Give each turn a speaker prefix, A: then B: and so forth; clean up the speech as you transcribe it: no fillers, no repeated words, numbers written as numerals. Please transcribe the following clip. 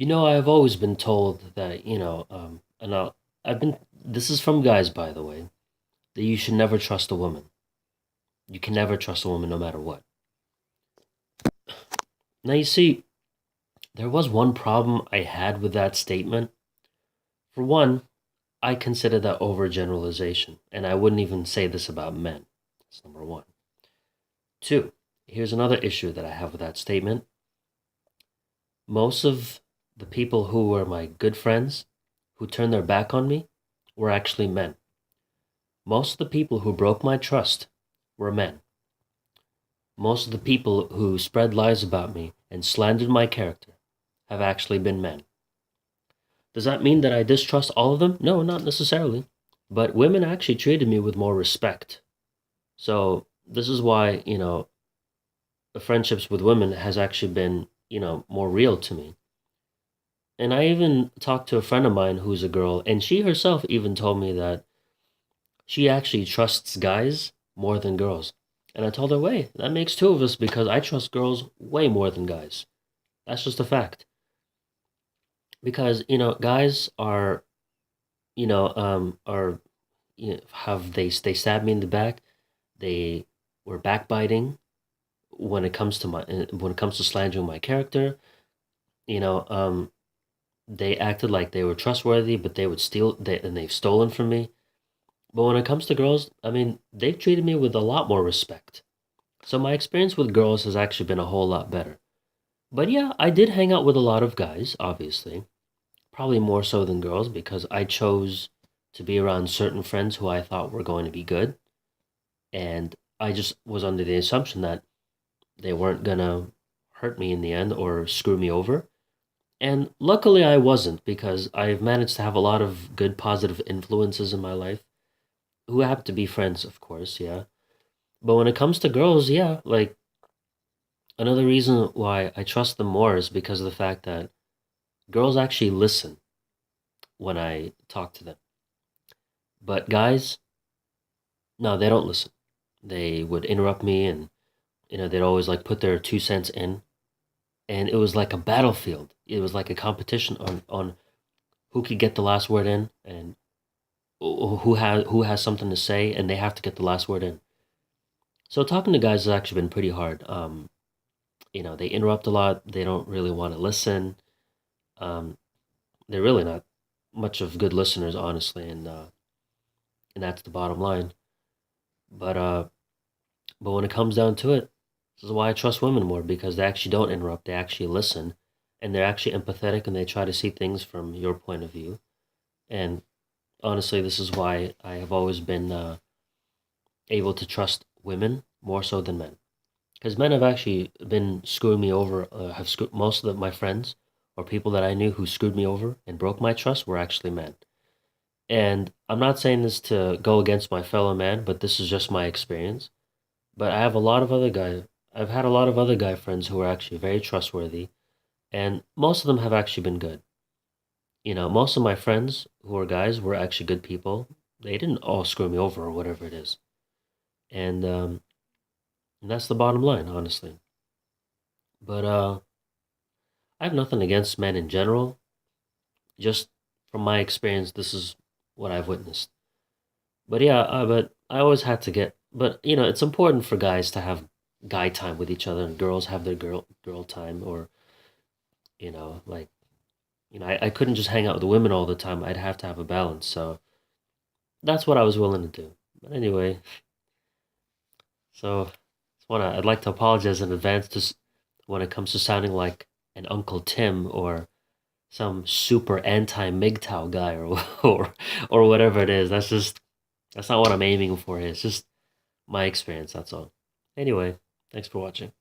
A: I've always been told that, this is from guys, by the way, that you should never trust a woman. You can never trust a woman no matter what. Now, you see, there was one problem I had with that statement. For one, I consider that overgeneralization, and I wouldn't even say this about men. That's number one. Two, here's another issue that I have with that statement. Most of the people who were my good friends who turned their back on me were actually men. Most of the people who broke my trust were men. Most of the people who spread lies about me and slandered my character have actually been men. Does that mean that I distrust all of them? No, not necessarily. But women actually treated me with more respect. So this is why, the friendships with women has actually been, more real to me. And I even talked to a friend of mine who's a girl, and she herself even told me that she actually trusts guys more than girls. And I told her, wait, that makes two of us because I trust girls way more than guys. That's just a fact. Because, guys are, have they stabbed me in the back. They were backbiting when it comes to slandering my character. You know, um, they acted like they were trustworthy, but they would and they've stolen from me. But when it comes to girls, I mean, they've treated me with a lot more respect. So my experience with girls has actually been a whole lot better. But yeah, I did hang out with a lot of guys, obviously. Probably more so than girls because I chose to be around certain friends who I thought were going to be good. And I just was under the assumption that they weren't gonna hurt me in the end or screw me over. And luckily I wasn't because I've managed to have a lot of good positive influences in my life who happen to be friends, of course, yeah. But when it comes to girls, yeah, like another reason why I trust them more is because of the fact that girls actually listen when I talk to them. But guys, no, they don't listen. They would interrupt me and they'd always like put their 2 cents in. And it was like a battlefield. It was like a competition on who could get the last word in and who has something to say and they have to get the last word in. So talking to guys has actually been pretty hard. They interrupt a lot. They don't really want to listen. Um, they're really not much of good listeners, honestly, and that's the bottom line. But uh, but when it comes down to it, this is why I trust women more because they actually don't interrupt. They actually listen, and they're actually empathetic, and they try to see things from your point of view. And honestly, this is why I have always been able to trust women more so than men. Because men have actually been screwing me over. Have screwed most of my friends or people that I knew who screwed me over and broke my trust were actually men. And I'm not saying this to go against my fellow man, but this is just my experience. But I have a lot of other guys. I've had a lot of other guy friends who are actually very trustworthy, and most of them have actually been good. Most of my friends who are guys were actually good people. They didn't all screw me over or whatever it is, and that's the bottom line, honestly. But I have nothing against men in general. Just from my experience, this is what I've witnessed. But yeah, but I always had to get. But it's important for guys to have guy time with each other, and girls have their girl time, or like I couldn't just hang out with the women all the time. I'd have to have a balance. So that's what I was willing to do. But anyway, so I'd like to apologize in advance just when it comes to sounding like an Uncle Tim or some super anti MGTOW guy or whatever it is. That's not what I'm aiming for. It's just my experience. That's all. Anyway, thanks for watching.